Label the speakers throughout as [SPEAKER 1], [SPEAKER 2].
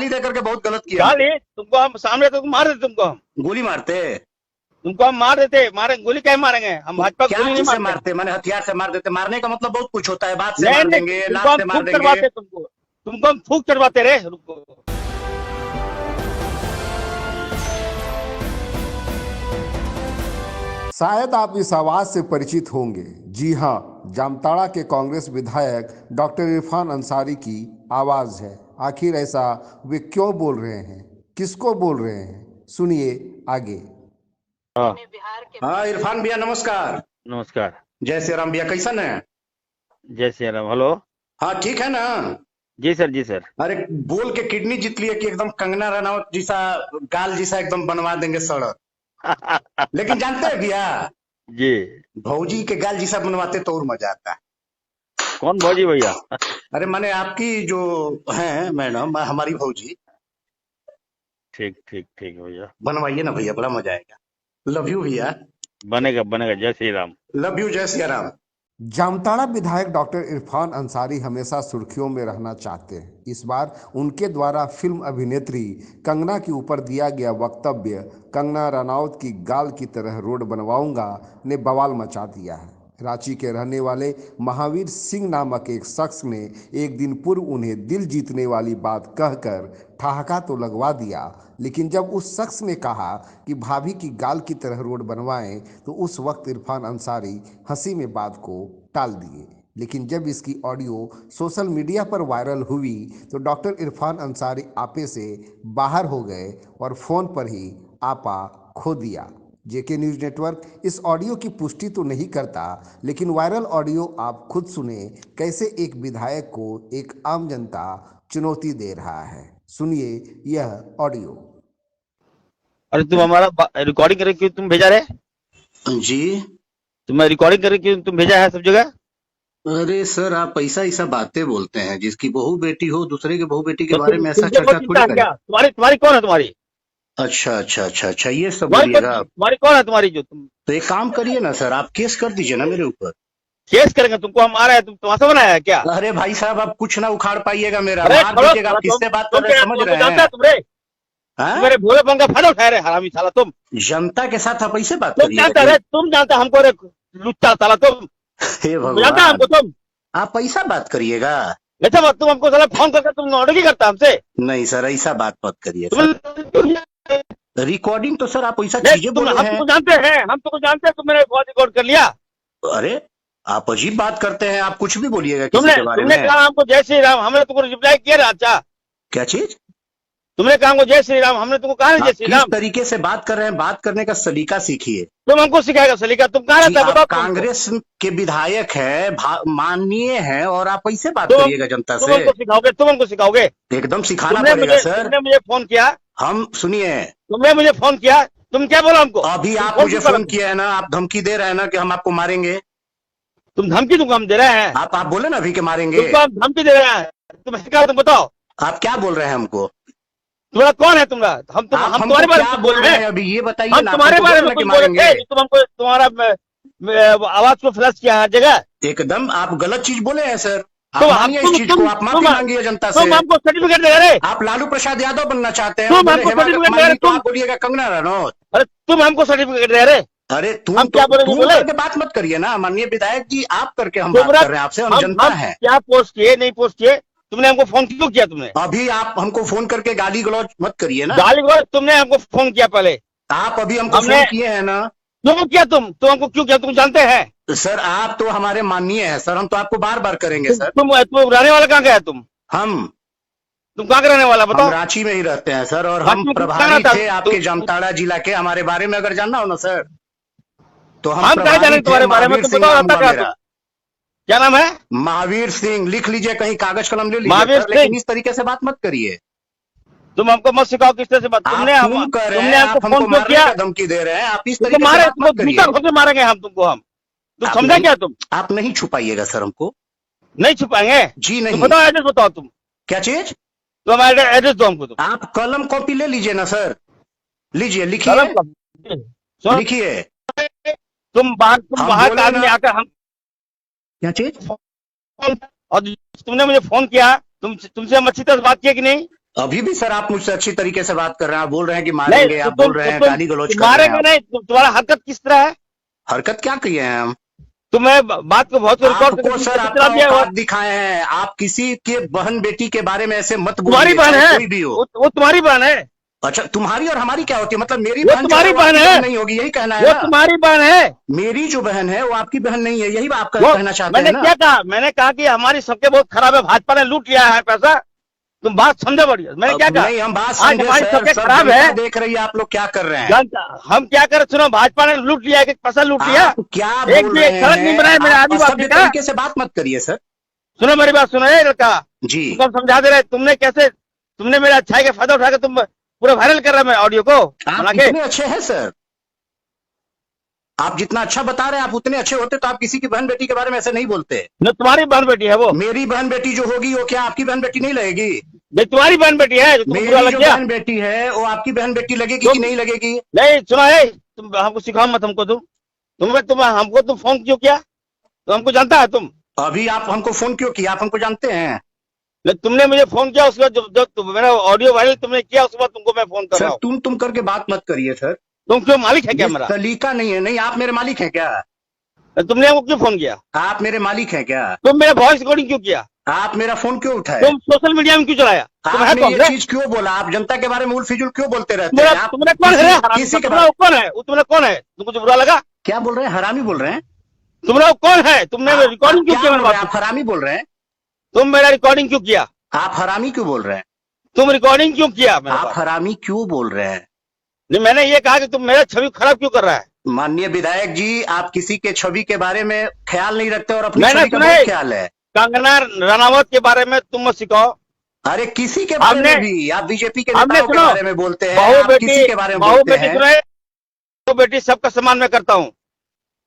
[SPEAKER 1] दे करके बहुत गलत किया।
[SPEAKER 2] गाली तुमको हम सामने तो मार देते, तुमको हम
[SPEAKER 1] गोली मारते?
[SPEAKER 2] तुमको हम मार देते, मारे गोली क्या मारेंगे हम? भाजपा
[SPEAKER 1] क्या
[SPEAKER 2] गोली नहीं
[SPEAKER 1] चीज से
[SPEAKER 2] मारते।
[SPEAKER 1] मारते? मैंने हथियार से मार देते? मारने का मतलब बहुत कुछ होता है। बात से
[SPEAKER 2] नहीं
[SPEAKER 1] मार
[SPEAKER 2] नहीं,
[SPEAKER 1] देंगे,
[SPEAKER 2] तुमको
[SPEAKER 1] लात
[SPEAKER 2] हम
[SPEAKER 1] से मार
[SPEAKER 2] फूक
[SPEAKER 1] देंगे।
[SPEAKER 2] चढ़वाते, तुमको हम फूक चढ़वाते रे। रुको,
[SPEAKER 3] शायद आप इस आवाज से परिचित होंगे। जी हाँ, जामताड़ा के कांग्रेस विधायक डॉक्टर इरफान अंसारी की आवाज है। आखिर ऐसा वे क्यों बोल रहे हैं, किसको बोल रहे हैं, सुनिए आगे।
[SPEAKER 2] हाँ
[SPEAKER 1] हाँ इरफान भैया नमस्कार।
[SPEAKER 2] नमस्कार।
[SPEAKER 1] जय श्री राम भैया, कैसन है?
[SPEAKER 2] जय श्री राम। हेलो।
[SPEAKER 1] हाँ ठीक है ना?
[SPEAKER 2] जी सर, जी सर।
[SPEAKER 1] अरे बोल के किडनी जीत लिए कि एकदम कंगना रनौत जैसा गाल जैसा एकदम बनवा देंगे सड़क। लेकिन जानते हैं भैया,
[SPEAKER 2] जी।
[SPEAKER 1] भौजी के गाल जैसा बनवाते तो और मजा आता है।
[SPEAKER 2] कौन भौजी भैया?
[SPEAKER 1] अरे माने आपकी जो है मैडम, हमारी भौजी।
[SPEAKER 2] ठीक ठीक ठीक भैया,
[SPEAKER 1] बनवाइए ना भैया, बड़ा मजा आएगा। लव यू भैया।
[SPEAKER 2] बनेगा बनेगा। जय श्री राम।
[SPEAKER 1] लव यू, जय श्री राम।
[SPEAKER 3] जामताड़ा विधायक डॉक्टर इरफान अंसारी हमेशा सुर्खियों में रहना चाहते हैं। इस बार उनके द्वारा फिल्म अभिनेत्री कंगना के ऊपर दिया गया वक्तव्य, कंगना रनौत की गाल की तरह रोड बनवाऊंगा, ने बवाल मचा दिया है। रांची के रहने वाले महावीर सिंह नामक एक शख्स ने एक दिन पूर्व उन्हें दिल जीतने वाली बात कहकर ठहाका तो लगवा दिया, लेकिन जब उस शख्स ने कहा कि भाभी की गाल की तरह रोड बनवाएं, तो उस वक्त इरफान अंसारी हंसी में बात को टाल दिए। लेकिन जब इसकी ऑडियो सोशल मीडिया पर वायरल हुई तो डॉक्टर इरफान अंसारी आपे से बाहर हो गए और फ़ोन पर ही आपा खो दिया। जेके न्यूज़ नेटवर्क इस ऑडियो की पुष्टि तो नहीं करता, लेकिन वायरल ऑडियो आप खुद सुने कैसे एक विधायक को एक आम जनता चुनौती दे रहा है। सुनिए यह ऑडियो।
[SPEAKER 2] अरे तुम हमारा रिकॉर्डिंग करके क्यों तुम भेजा रहे?
[SPEAKER 1] जी
[SPEAKER 2] तुम्हें रिकॉर्डिंग करके क्यों तुम भेजा है सब जगह?
[SPEAKER 1] अरे सर, आप ऐसा बातें बोलते हैं। जिसकी बहू बेटी हो, दूसरे के बहू बेटी के
[SPEAKER 2] तो
[SPEAKER 1] बारे में ऐसा
[SPEAKER 2] तुमको
[SPEAKER 1] चर्चा
[SPEAKER 2] कोई
[SPEAKER 1] थोड़ी
[SPEAKER 2] चिंता है
[SPEAKER 1] करें।
[SPEAKER 2] क्या? तुम्हारी तुम्हारी कौन है तुम्हारी?
[SPEAKER 1] अच्छा अच्छा अच्छा अच्छा, ये सब
[SPEAKER 2] तुम्हारी
[SPEAKER 1] बोलिएगा आप।
[SPEAKER 2] तुम्हारी कौन है तुम्हारी जो तुम
[SPEAKER 1] तो एक काम करिए ना सर, आप केस कर दीजिए ना मेरे ऊपर।
[SPEAKER 2] केस करेंगे? तुमको हम आ रहे हैं, तुम तमाशा बनाया है क्या?
[SPEAKER 1] अरे भाई साहब, आप कुछ ना उखाड़ पाइएगा मेरा,
[SPEAKER 2] अरे
[SPEAKER 1] मार
[SPEAKER 2] छोड़ो,
[SPEAKER 1] दीजिएगा। आप किससे बात कर रहे हैं, समझ रहे
[SPEAKER 2] जानता है
[SPEAKER 1] हैं?
[SPEAKER 2] तुमरे
[SPEAKER 1] हाँ?
[SPEAKER 2] मेरे भोलेपन का फायदा उठा रहे हरामी साला तुम।
[SPEAKER 1] जनता के साथ आप ऐसे बात
[SPEAKER 2] तुम जानते
[SPEAKER 1] करिएगा?
[SPEAKER 2] रे, तुम जानते हमको रे लुच्चा साला तुम।
[SPEAKER 1] हे
[SPEAKER 2] जानता है
[SPEAKER 1] भगवान,
[SPEAKER 2] हमको तुम?
[SPEAKER 1] आप ऐसा बात करिएगा?
[SPEAKER 2] ऐसा मत, तुम हमको साला फोन करके तुम नौटंकी करता हमसे।
[SPEAKER 1] नहीं सर, ऐसा बात मत करिए
[SPEAKER 2] तुम
[SPEAKER 1] सर। रिकॉर्डिंग तो सर आप ऐसा
[SPEAKER 2] नहीं,
[SPEAKER 1] चीजें
[SPEAKER 2] तुम
[SPEAKER 1] बोल
[SPEAKER 2] हम
[SPEAKER 1] रहे
[SPEAKER 2] तुमको
[SPEAKER 1] हैं।
[SPEAKER 2] जानते हैं, हम तुमको जानते हैं, तुम मेरे बहुत रिकॉर्ड कर लिया।
[SPEAKER 1] अरे आप अजीब बात करते हैं, आप कुछ भी बोलिएगा किसी
[SPEAKER 2] तुमने
[SPEAKER 1] के बारे
[SPEAKER 2] तुमने
[SPEAKER 1] में।
[SPEAKER 2] कहा हमको जय श्री राम, हमने तुमको रिप्लाई किया ना। अच्छा,
[SPEAKER 1] क्या चीज?
[SPEAKER 2] तुमने कहा हमको जय श्री राम, हमने तुमको कहा ना जय
[SPEAKER 1] आप
[SPEAKER 2] श्री
[SPEAKER 1] किस
[SPEAKER 2] राम।
[SPEAKER 1] तरीके से बात कर रहे हैं, बात करने का सलीका सीखिए।
[SPEAKER 2] तुम हमको सिखाएगा सलीका? तुम कहाँ
[SPEAKER 1] जी,
[SPEAKER 2] रहता है
[SPEAKER 1] आप
[SPEAKER 2] बताओ तुमको।
[SPEAKER 1] कांग्रेस के विधायक है, माननीय है, और आप ऐसे बात
[SPEAKER 2] तुम
[SPEAKER 1] करिएगा जनता
[SPEAKER 2] तुम
[SPEAKER 1] से?
[SPEAKER 2] हमको सिखाओगे, तुम हमको सिखाओगे?
[SPEAKER 1] एकदम सिखाना पड़ेगा सर।
[SPEAKER 2] तुमने मुझे फोन किया,
[SPEAKER 1] हम सुनिए,
[SPEAKER 2] तुमने मुझे फोन किया, तुम क्या बोला हमको?
[SPEAKER 1] अभी
[SPEAKER 2] तुम
[SPEAKER 1] आप मुझे
[SPEAKER 2] क्यों
[SPEAKER 1] फोन
[SPEAKER 2] कर-
[SPEAKER 1] किया है ना, आप धमकी दे रहे हैं ना कि हम आपको मारेंगे।
[SPEAKER 2] तुम धमकी तुमको हम दे रहे हैं?
[SPEAKER 1] आप बोले ना अभी कि मारेंगे।
[SPEAKER 2] तुमको हम धमकी दे रहे हैं? तुम क्या, तुम बताओ
[SPEAKER 1] आप क्या बोल रहे हैं हमको?
[SPEAKER 2] तुम्हारा कौन है तुम्हारा?
[SPEAKER 1] आप
[SPEAKER 2] हम
[SPEAKER 1] हमको
[SPEAKER 2] तुम्हारे बारे
[SPEAKER 1] क्या
[SPEAKER 2] में
[SPEAKER 1] बोल
[SPEAKER 2] बोल
[SPEAKER 1] रहे
[SPEAKER 2] रहे
[SPEAKER 1] हैं
[SPEAKER 2] हैं?
[SPEAKER 1] अभी ये बताइए
[SPEAKER 2] हम
[SPEAKER 1] ना।
[SPEAKER 2] तुम्हारे
[SPEAKER 1] हमको
[SPEAKER 2] बारे
[SPEAKER 1] बोले
[SPEAKER 2] में
[SPEAKER 1] ना कि
[SPEAKER 2] कुछ बोले
[SPEAKER 1] मारेंगे।
[SPEAKER 2] थे, तुम हमको तुम्हारा आवाज को फ्लश किया हर जगह।
[SPEAKER 1] एकदम आप गलत चीज बोले हैं सर। आप
[SPEAKER 2] तुम
[SPEAKER 1] मानिए इस चीज को, आप माफी मांगिए जनता से।
[SPEAKER 2] तुम हमको सर्टिफिकेट दे रहे।
[SPEAKER 1] आप लालू प्रसाद यादव बनना चाहते हैं,
[SPEAKER 2] तुम
[SPEAKER 1] बोले
[SPEAKER 2] हमको
[SPEAKER 1] हेमा
[SPEAKER 2] सर्टिफिकेट दे
[SPEAKER 1] मालिनी,
[SPEAKER 2] रहे,
[SPEAKER 1] तो
[SPEAKER 2] तुम
[SPEAKER 1] आप बोलिएगा कंगना रनौत।
[SPEAKER 2] अरे तुम हमको सर्टिफिकेट दे रहे।
[SPEAKER 1] अरे
[SPEAKER 2] हम
[SPEAKER 1] तुम
[SPEAKER 2] क्या बोले,
[SPEAKER 1] तुम
[SPEAKER 2] बोले?
[SPEAKER 1] करके बात मत करिए ना माननीय विधायक जी, आप करके हम बात
[SPEAKER 2] तुम्हारा
[SPEAKER 1] कर रहे हैं आपसे, हम जनता है।
[SPEAKER 2] क्या पोस्ट किए नहीं पोस्ट किए, तुमने हमको फोन क्यों किया? तुमने
[SPEAKER 1] अभी आप हमको फोन करके गाली गलौज मत करिए ना।
[SPEAKER 2] गाली गलौज तुमने हमको फोन किया पहले।
[SPEAKER 1] आप अभी हमको
[SPEAKER 2] हमने-
[SPEAKER 1] फोन किए हैं ना।
[SPEAKER 2] क्यों किया? तुम हमको क्यों किया? तुम जानते हैं
[SPEAKER 1] सर आप तो हमारे माननीय हैं सर, हम तो आपको बार बार करेंगे सर।
[SPEAKER 2] तुम रहने वाला कहाँ का है? तुम कहाँ का रहने वाला
[SPEAKER 1] हम
[SPEAKER 2] बताओ?
[SPEAKER 1] रांची में ही रहते हैं सर, और
[SPEAKER 2] रांची
[SPEAKER 1] हम
[SPEAKER 2] में
[SPEAKER 1] प्रभारी
[SPEAKER 2] कहाँ था?
[SPEAKER 1] थे आपके जामताड़ा जिला के। हमारे बारे में अगर जानना हो ना सर, तो हम
[SPEAKER 2] हम कहे
[SPEAKER 1] प्रभारी
[SPEAKER 2] जाने
[SPEAKER 1] थे।
[SPEAKER 2] तुम्हारे बारे में?
[SPEAKER 1] महावीर
[SPEAKER 2] तुम
[SPEAKER 1] सिंह
[SPEAKER 2] बताओ,
[SPEAKER 1] नाम
[SPEAKER 2] रहता
[SPEAKER 1] हुआ
[SPEAKER 2] क्या
[SPEAKER 1] मेरा।
[SPEAKER 2] तुम? क्या नाम है?
[SPEAKER 1] महावीर सिंह, लिख लीजिए कहीं, कागज कलम ले लीजिए
[SPEAKER 2] महावीर
[SPEAKER 1] सर, लेकिन
[SPEAKER 2] सिंह।
[SPEAKER 1] इस तरीके से बात मत करिए।
[SPEAKER 2] तुम हमको मत सिखाओ किस तरह से बात।
[SPEAKER 1] आप
[SPEAKER 2] तुमने
[SPEAKER 1] क्यों कर रहे
[SPEAKER 2] तुमने
[SPEAKER 1] हैं?
[SPEAKER 2] हमको
[SPEAKER 1] आप हमको
[SPEAKER 2] फोन क्यों
[SPEAKER 1] मारने
[SPEAKER 2] किया?
[SPEAKER 1] का धमकी दे रहे हैं, आप इस
[SPEAKER 2] तुमको
[SPEAKER 1] तरीके से
[SPEAKER 2] मारे,
[SPEAKER 1] बात
[SPEAKER 2] तुमको
[SPEAKER 1] मत करिए।
[SPEAKER 2] जूता खोल मारेंगे हम तुमको। हम तुम
[SPEAKER 1] आप
[SPEAKER 2] समझा
[SPEAKER 1] नहीं-
[SPEAKER 2] क्या? तुम
[SPEAKER 1] आप नहीं छुपाइएगा सर हमको।
[SPEAKER 2] नहीं छुपाएंगे
[SPEAKER 1] जी
[SPEAKER 2] तुम
[SPEAKER 1] नहीं।
[SPEAKER 2] बताओ, एड्रेस बताओ तुम।
[SPEAKER 1] क्या चीज?
[SPEAKER 2] तो हमारा एड्रेस दो हमको तुम।
[SPEAKER 1] आप कलम कॉपी ले लीजिए ना सर, लीजिए, लिखिए
[SPEAKER 2] कलम का- सुनो,
[SPEAKER 1] लिखिए।
[SPEAKER 2] तुम
[SPEAKER 1] हम
[SPEAKER 2] बाहर
[SPEAKER 1] बोले
[SPEAKER 2] का आदमी
[SPEAKER 1] ना-
[SPEAKER 2] आकर हम
[SPEAKER 1] क्या चीज?
[SPEAKER 2] और तुमने मुझे फोन किया, तुमसे हम अच्छी तरह से बात किया कि नहीं?
[SPEAKER 1] अभी भी सर आप मुझसे अच्छी तरीके से बात कर रहे हैं, आप बोल रहे हैं कि
[SPEAKER 2] नहीं
[SPEAKER 1] मारेंगे,
[SPEAKER 2] तो
[SPEAKER 1] आप बोल रहे हैं गाली गलौज कर रहे हैं
[SPEAKER 2] मारेंगे
[SPEAKER 1] आप।
[SPEAKER 2] नहीं, तुम्हारा हरकत किस तरह है?
[SPEAKER 1] हरकत क्या किए हैं हम?
[SPEAKER 2] तुम्हें बात को बहुत रिकॉर्ड
[SPEAKER 1] आपको सर आपका औकात दिखाए हैं, आप किसी के बहन बेटी के बारे में ऐसे मत
[SPEAKER 2] तुम्हारी
[SPEAKER 1] बोलिए,
[SPEAKER 2] बहन
[SPEAKER 1] चाहे
[SPEAKER 2] है,
[SPEAKER 1] कोई भी हो।
[SPEAKER 2] वो तुम्हारी बहन है,
[SPEAKER 1] अच्छा, तुम्हारी और हमारी क्या होती है? मतलब मेरी
[SPEAKER 2] वो
[SPEAKER 1] बहन जो
[SPEAKER 2] तुम्हारी
[SPEAKER 1] है वो
[SPEAKER 2] बहन
[SPEAKER 1] आपकी
[SPEAKER 2] है,
[SPEAKER 1] बहन नहीं होगी, यही कहना है
[SPEAKER 2] वो
[SPEAKER 1] ना?
[SPEAKER 2] तुम्हारी बहन है।
[SPEAKER 1] मेरी जो बहन है वो आपकी बहन नहीं है, यही आप
[SPEAKER 2] वो
[SPEAKER 1] कहना चाहते
[SPEAKER 2] मैंने
[SPEAKER 1] हैं ना?
[SPEAKER 2] क्या कहा? मैंने कहा कि हमारी सबके बहुत खराब है, भाजपा ने लूट लिया है पैसा। तुम बात समझो बढ़िया, मैंने क्या कहा?
[SPEAKER 1] नहीं, हम बात
[SPEAKER 2] आज
[SPEAKER 1] समझे
[SPEAKER 2] हमारी
[SPEAKER 1] सर,
[SPEAKER 2] सबके
[SPEAKER 1] सब
[SPEAKER 2] खराब
[SPEAKER 1] जनता
[SPEAKER 2] है,
[SPEAKER 1] देख रही है आप लोग क्या कर रहे हैं।
[SPEAKER 2] हम क्या करें? सुनो, भाजपा ने लूट लिया है, पैसा लूट लिया।
[SPEAKER 1] आप क्या
[SPEAKER 2] एक
[SPEAKER 1] बोल
[SPEAKER 2] भी
[SPEAKER 1] रहे
[SPEAKER 2] सड़क नहीं बनाया
[SPEAKER 1] हैं?
[SPEAKER 2] मेरे
[SPEAKER 1] आप
[SPEAKER 2] आदिवासी
[SPEAKER 1] असभ्य
[SPEAKER 2] का।
[SPEAKER 1] तरीके से बात मत करिए सर।
[SPEAKER 2] सुनो मेरी बात, सुनो ये लड़का,
[SPEAKER 1] जी,
[SPEAKER 2] तुमको हम समझा दे रहे, तुमने कैसे, तुमने मेरे अच्छाई का फायदा उठा के तुम पूरा वायरल कर रहे हैं ऑडियो को बना
[SPEAKER 1] आप
[SPEAKER 2] के।
[SPEAKER 1] कितने अच्छे हैं सर, आप जितना अच्छा बता रहे हैं आप उतने अच्छे होते तो आप किसी की बहन बेटी के बारे में ऐसे नहीं बोलते।
[SPEAKER 2] न तुम्हारी बहन बेटी है वो,
[SPEAKER 1] मेरी बहन बेटी जो होगी वो क्या आपकी बहन बेटी नहीं लगेगी?
[SPEAKER 2] नहीं तुम्हारी बहन बेटी है, जो तुमको बुरा
[SPEAKER 1] मेरी
[SPEAKER 2] लग
[SPEAKER 1] जो
[SPEAKER 2] गया।
[SPEAKER 1] बहन बेटी है वो आपकी बहन बेटी लगेगी कि नहीं लगेगी?
[SPEAKER 2] नहीं सुनो है, तुम हमको सिखाओ मत हमको, तुम हमको तुम फोन क्यों किया? तो हमको जानता है तुम?
[SPEAKER 1] अभी आप हमको फोन क्यों किया? आप हमको जानते हैं?
[SPEAKER 2] तुमने मुझे फोन किया, उसके बाद जो मेरा ऑडियो वायरल तुमने किया, उसके बाद तुमको मैं फोन कर रहा
[SPEAKER 1] सर
[SPEAKER 2] हूँ।
[SPEAKER 1] तुम करके बात मत करिए सर,
[SPEAKER 2] तुम क्यों मालिक है क्या
[SPEAKER 1] ये
[SPEAKER 2] मेरा?
[SPEAKER 1] सलीका नहीं है। नहीं, आप मेरे मालिक हैं क्या?
[SPEAKER 2] तुमने हमको क्यों फोन किया?
[SPEAKER 1] आप मेरे मालिक हैं क्या?
[SPEAKER 2] तुम मेरा वॉइस रिकॉर्डिंग क्यों किया?
[SPEAKER 1] आप मेरा फोन क्यों उठाए?
[SPEAKER 2] तुम सोशल मीडिया में क्यों चलाया? तुम है
[SPEAKER 1] आपने
[SPEAKER 2] कौन
[SPEAKER 1] ये
[SPEAKER 2] रे?
[SPEAKER 1] चीज क्यों बोला? आप जनता के बारे में उल फिजुल क्यों बोलते रहते हैं? आप
[SPEAKER 2] तुमने कौन है?
[SPEAKER 1] किसी के
[SPEAKER 2] तुम्हारा
[SPEAKER 1] बारे
[SPEAKER 2] कौन है? तुम्हारा कौन है? तुमको जो बुरा लगा?
[SPEAKER 1] क्या बोल रहे हैं? हरामी बोल रहे हैं?
[SPEAKER 2] तुम्हारा कौन है? तुमने
[SPEAKER 1] आप
[SPEAKER 2] रिकॉर्डिंग क्यों
[SPEAKER 1] क्या
[SPEAKER 2] किया
[SPEAKER 1] बोल
[SPEAKER 2] मेरे
[SPEAKER 1] रहे हैं?
[SPEAKER 2] बात?
[SPEAKER 1] आप हरामी बोल रहे हैं?
[SPEAKER 2] तुम मेरा रिकॉर्डिंग क्यों किया?
[SPEAKER 1] आप हरामी क्यों बोल रहे हैं?
[SPEAKER 2] तुम रिकॉर्डिंग क्यों किया मेरा
[SPEAKER 1] आप
[SPEAKER 2] बात?
[SPEAKER 1] हरामी क्यों बोल रहे हैं?
[SPEAKER 2] नहीं, मैंने ये कहा कि तुम मेरा छवि खराब क्यों कर रहा है?
[SPEAKER 1] माननीय विधायक जी, आप किसी के छवि के बारे में ख्याल नहीं रखते और अपनी
[SPEAKER 2] मैंने
[SPEAKER 1] छवि का
[SPEAKER 2] सुना
[SPEAKER 1] बहुत
[SPEAKER 2] है।
[SPEAKER 1] ख्याल है।
[SPEAKER 2] कंगना रनावत के बारे में तुम मत सिखाओ।
[SPEAKER 1] अरे किसी के बारे
[SPEAKER 2] हमने-
[SPEAKER 1] में भी आप बीजेपी के
[SPEAKER 2] हमने
[SPEAKER 1] नेताओं के
[SPEAKER 2] सुनो,
[SPEAKER 1] बारे में बोलते हैं,
[SPEAKER 2] बहू
[SPEAKER 1] आप किसी के बारे में बोलते हैं।
[SPEAKER 2] सुनो, बहू बेटी सबका सम्मान मैं करता हूँ।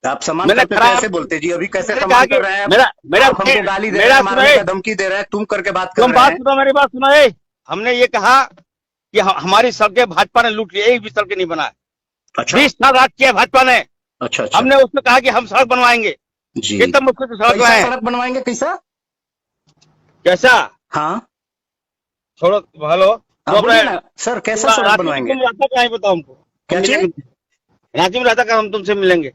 [SPEAKER 1] आप सम्मान
[SPEAKER 2] मैंने
[SPEAKER 1] करते
[SPEAKER 2] खराब-
[SPEAKER 1] कैसे बोलते जी? अभी कैसे
[SPEAKER 2] मैंने
[SPEAKER 1] सम्मान
[SPEAKER 2] कहा कि
[SPEAKER 1] कर रहे हैं?
[SPEAKER 2] मेरा
[SPEAKER 1] आप हमको गाली दे रहे
[SPEAKER 2] मेरा
[SPEAKER 1] हैं, मारने
[SPEAKER 2] सुनो,
[SPEAKER 1] का धमकी दे रहे हैं, तुम करके बात कर
[SPEAKER 2] तुम
[SPEAKER 1] रहे
[SPEAKER 2] बात
[SPEAKER 1] हैं।
[SPEAKER 2] सुनो, मेरी बात सुनो। हमने ये कहा कि हमारी सड़कें भाजपा ने लूट ली, एक भी सड़कें नहीं बनाए।
[SPEAKER 1] अच्छा
[SPEAKER 2] 20 साल राज किया भाजपा ने।
[SPEAKER 1] अच्छा अच्छा
[SPEAKER 2] हमने उसमें कहा कि हम सड़क बनवाएंगे,
[SPEAKER 1] जी।
[SPEAKER 2] कितना मुश्किल से सड़क
[SPEAKER 1] कैसा
[SPEAKER 2] बनाए।
[SPEAKER 1] सड़क बनवाएंगे? कैसा?
[SPEAKER 2] कैसा?
[SPEAKER 1] हाँ
[SPEAKER 2] छोड़ो, हेलो,
[SPEAKER 1] आप बोलिए ना सर, कैसा सड़क बनवाएंगे?
[SPEAKER 2] रहता कहाँ है बताओ हमको?
[SPEAKER 1] क्या चीज?
[SPEAKER 2] रांची में रहता, हम तुमसे मिलेंगे।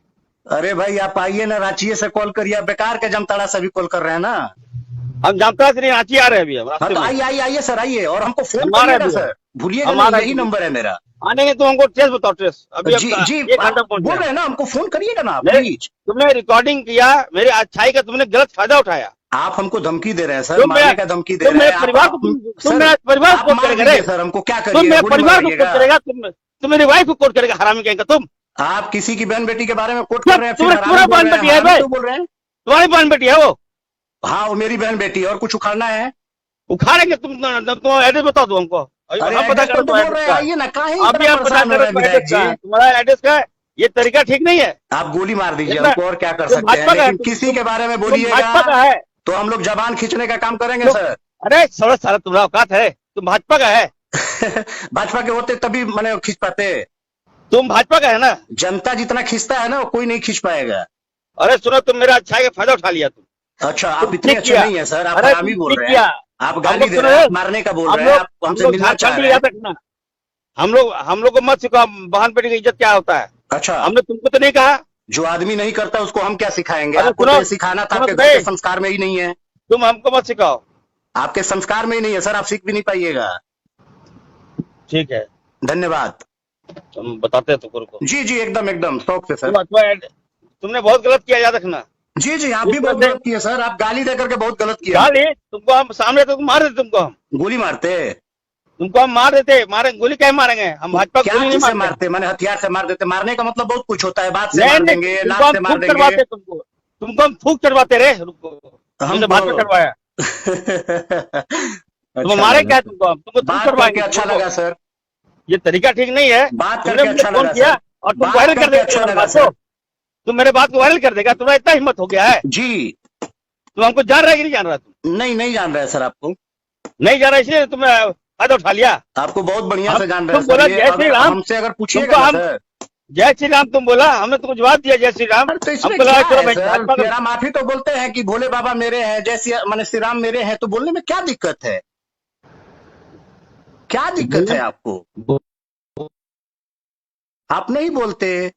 [SPEAKER 1] अरे भाई आप आइए ना, रांची से कॉल करिए, आप बेकार के जमताड़ा से भी कॉल कर रहे हैं ना।
[SPEAKER 2] हम जामताड़ा से नहीं, रांची आ रहे हैं अभी हम
[SPEAKER 1] हाँ
[SPEAKER 2] रास्ते
[SPEAKER 1] तो
[SPEAKER 2] में।
[SPEAKER 1] आइए आइए आइए सर, आइए और हमको फोन
[SPEAKER 2] हमारा
[SPEAKER 1] करिएगा
[SPEAKER 2] भी है।
[SPEAKER 1] सर, भूलिएगा
[SPEAKER 2] हमारा
[SPEAKER 1] नहीं, यही
[SPEAKER 2] भी है।
[SPEAKER 1] नंबर है मेरा।
[SPEAKER 2] आने के तुम हमको ट्रेस बताओ, ट्रेस अभी
[SPEAKER 1] जी जी,
[SPEAKER 2] 1 घंटा
[SPEAKER 1] आप बोल
[SPEAKER 2] पहुंच
[SPEAKER 1] रहे हैं ना, हमको फोन करिएगा ना
[SPEAKER 2] नहीं।
[SPEAKER 1] प्लीज।
[SPEAKER 2] तुमने रिकॉर्डिंग किया, मेरी अच्छाई का तुमने गलत फायदा उठाया।
[SPEAKER 1] आप हमको धमकी दे रहे हैं सर,
[SPEAKER 2] तुम
[SPEAKER 1] मारने
[SPEAKER 2] मेरा-
[SPEAKER 1] का धमकी दे
[SPEAKER 2] तुम
[SPEAKER 1] रहे
[SPEAKER 2] मेरे
[SPEAKER 1] हैं
[SPEAKER 2] परिवार
[SPEAKER 1] आप।
[SPEAKER 2] को- तुम
[SPEAKER 1] सर,
[SPEAKER 2] मेरा परिवार
[SPEAKER 1] आप
[SPEAKER 2] को
[SPEAKER 1] मार
[SPEAKER 2] करेगा
[SPEAKER 1] दीजिए
[SPEAKER 2] रे।
[SPEAKER 1] सर, हमको क्या
[SPEAKER 2] तुम
[SPEAKER 1] करिए?
[SPEAKER 2] मेरे
[SPEAKER 1] गोली
[SPEAKER 2] परिवार को
[SPEAKER 1] मारिएगा।
[SPEAKER 2] कोट करेगा, तुम मेरी वाइफ को कोट करेगा, हरामी कहेंगे तुम।
[SPEAKER 1] आप किसी की बहन बेटी के बारे में कोट कर रहे हैं, फिर
[SPEAKER 2] तुम्हारा
[SPEAKER 1] हरामी बोल
[SPEAKER 2] बहन
[SPEAKER 1] रहे हैं,
[SPEAKER 2] बेटी है
[SPEAKER 1] हरामी
[SPEAKER 2] भाई।
[SPEAKER 1] क्यों बोल रहे हैं?
[SPEAKER 2] तुम्हारी बहन बेटी है वो,
[SPEAKER 1] हाँ वो मेरी बहन बेटी है, और कुछ उखाड़ना है?
[SPEAKER 2] उखाड़ेंगे। तुम एड्रेस बताओ दो हमको।
[SPEAKER 1] अरे
[SPEAKER 2] हम पता
[SPEAKER 1] एड्रेस
[SPEAKER 2] करो
[SPEAKER 1] तो बोल रहे हैं, आइए ना, काहे
[SPEAKER 2] अभी
[SPEAKER 1] इतना
[SPEAKER 2] हम पता
[SPEAKER 1] परेशान हो रहे हैं
[SPEAKER 2] करो
[SPEAKER 1] विधायक जी?
[SPEAKER 2] तुम्हारा एड्रेस का है? ये तरीका ठीक नहीं है।
[SPEAKER 1] आप गोली मार दीजिए
[SPEAKER 2] इतना-
[SPEAKER 1] हमको, और क्या कर
[SPEAKER 2] तुम
[SPEAKER 1] सकते हैं,
[SPEAKER 2] भाजपा का है,
[SPEAKER 1] लेकिन किसी के बारे में
[SPEAKER 2] तुम भाजपा
[SPEAKER 1] बोलिएगा
[SPEAKER 2] का है।
[SPEAKER 1] तो हम लोग जबान खींचने का काम करेंगे
[SPEAKER 2] तुम-
[SPEAKER 1] सर।
[SPEAKER 2] अरे सारा तुम्हारा औकात है, तुम भाजपा का है।
[SPEAKER 1] भाजपा के होते तभी मैंने खींच पाते।
[SPEAKER 2] तुम भाजपा का है ना?
[SPEAKER 1] जनता जितना खींचता है ना, वो कोई नहीं खींच पाएगा।
[SPEAKER 2] अरे सुनो, तुम मेरा अच्छाई का फायदा उठा लिया तुम।
[SPEAKER 1] अच्छा, आप
[SPEAKER 2] तुम
[SPEAKER 1] इतने
[SPEAKER 2] ठीक
[SPEAKER 1] अच्छे
[SPEAKER 2] किया।
[SPEAKER 1] नहीं है सर, आप
[SPEAKER 2] अरे
[SPEAKER 1] हरामी
[SPEAKER 2] तुम
[SPEAKER 1] बोल
[SPEAKER 2] ठीक
[SPEAKER 1] रहे
[SPEAKER 2] किया।
[SPEAKER 1] हैं, आप
[SPEAKER 2] हम
[SPEAKER 1] गाली
[SPEAKER 2] लोग
[SPEAKER 1] दे
[SPEAKER 2] सुनो,
[SPEAKER 1] रहे हैं, आप मारने का बोल
[SPEAKER 2] हम
[SPEAKER 1] रहे हैं,
[SPEAKER 2] लोग
[SPEAKER 1] आप हमसे मिलना चाह
[SPEAKER 2] झारखंडी
[SPEAKER 1] रहे हैं।
[SPEAKER 2] याद रखना। हम लोग को मत सिखाओ बहन बेटी की इज्जत क्या होता है।
[SPEAKER 1] अच्छा,
[SPEAKER 2] हमने तुमको तो नहीं कहा।
[SPEAKER 1] जो आदमी नहीं करता उसको हम क्या सिखाएंगे?
[SPEAKER 2] अरे
[SPEAKER 1] आपको
[SPEAKER 2] सुनो,
[SPEAKER 1] तो ये सिखाना था,
[SPEAKER 2] सुनो
[SPEAKER 1] आपके
[SPEAKER 2] तो
[SPEAKER 1] घर के
[SPEAKER 2] भाई।
[SPEAKER 1] संस्कार में ही नहीं है।
[SPEAKER 2] तुम हमको मत सिखाओ।
[SPEAKER 1] आपके संस्कार में ही नहीं है सर, आप सीख भी नहीं पाइएगा।
[SPEAKER 2] ठीक है,
[SPEAKER 1] धन्यवाद।
[SPEAKER 2] तुम बताते हैं तुमको, रुको।
[SPEAKER 1] जी जी, एकदम एकदम शौक से सर।
[SPEAKER 2] तुमने बहुत गलत किया, याद रखना।
[SPEAKER 1] जी जी, आप भी बहुत गलत किए सर, आप गाली दे करके बहुत गलत किया।
[SPEAKER 2] गाली तुमको हम सामने तुमको मार देते, हम
[SPEAKER 1] गोली मारते?
[SPEAKER 2] मार देते। मारे गोली क्या मारेंगे हम? भाजपा
[SPEAKER 1] क्या
[SPEAKER 2] गोली नहीं
[SPEAKER 1] चीज से
[SPEAKER 2] मारते।
[SPEAKER 1] मारते? मैंने हथियार से मार देते? मारने का मतलब बहुत कुछ होता है, बात से
[SPEAKER 2] नहीं,
[SPEAKER 1] मार
[SPEAKER 2] नहीं,
[SPEAKER 1] देंगे,
[SPEAKER 2] तुमको
[SPEAKER 1] लात
[SPEAKER 2] हम
[SPEAKER 1] से मार
[SPEAKER 2] फूक
[SPEAKER 1] देंगे।
[SPEAKER 2] चढ़वाते तुमको हम फूक चढ़वाते रहे, रुको।
[SPEAKER 1] हम
[SPEAKER 2] तुमने भाजपा चढ़वाया, तुम मारे क्या? तुमको फूक
[SPEAKER 1] बात करके
[SPEAKER 2] चढ़वाएंगे।
[SPEAKER 1] अच्छा लगा सर,
[SPEAKER 2] ये तरीका ठीक नहीं है।
[SPEAKER 1] बात
[SPEAKER 2] तुमने
[SPEAKER 1] करके
[SPEAKER 2] मुझे
[SPEAKER 1] अच्छा
[SPEAKER 2] फोन
[SPEAKER 1] लगा
[SPEAKER 2] किया
[SPEAKER 1] सर,
[SPEAKER 2] और तुम
[SPEAKER 1] बात
[SPEAKER 2] वायरल कर
[SPEAKER 1] करके
[SPEAKER 2] देगा
[SPEAKER 1] अच्छा
[SPEAKER 2] मेरी
[SPEAKER 1] लगा
[SPEAKER 2] बात
[SPEAKER 1] सर।
[SPEAKER 2] को। तुम मेरे बात को वायरल कर देगा, तुम्हारा इतना हिम्मत हो गया है।
[SPEAKER 1] जी,
[SPEAKER 2] तुम हमको जान रहा है कि नहीं जान रहा? तुम
[SPEAKER 1] नहीं नहीं जान रहे सर, आपको
[SPEAKER 2] नहीं जान रहा, इसलिए तुमने फायदा उठा लिया।
[SPEAKER 1] आपको बहुत बढ़िया से जान रहे
[SPEAKER 2] तुम बोला
[SPEAKER 1] हैं सर। ये
[SPEAKER 2] जय श्री
[SPEAKER 1] अगर
[SPEAKER 2] राम,
[SPEAKER 1] हमसे अगर पूछिएगा
[SPEAKER 2] तुमको
[SPEAKER 1] ना
[SPEAKER 2] हम-
[SPEAKER 1] सर,
[SPEAKER 2] जय श्री राम तुम बोला, हमने तुमको जवाब दिया जय श्री राम।
[SPEAKER 1] तो इसमें
[SPEAKER 2] हमको
[SPEAKER 1] क्या
[SPEAKER 2] लगा चलो
[SPEAKER 1] है
[SPEAKER 2] भाई
[SPEAKER 1] सर?
[SPEAKER 2] भाजपा का-
[SPEAKER 1] मेरा माफी तो बोलते हैं कि भोले बाबा मेरे हैं, जय श्री माने श्री राम मेरे हैं, तो बोलने में क्या दिक्कत है? क्या दिक्कत है आपको? आप नहीं बोलते।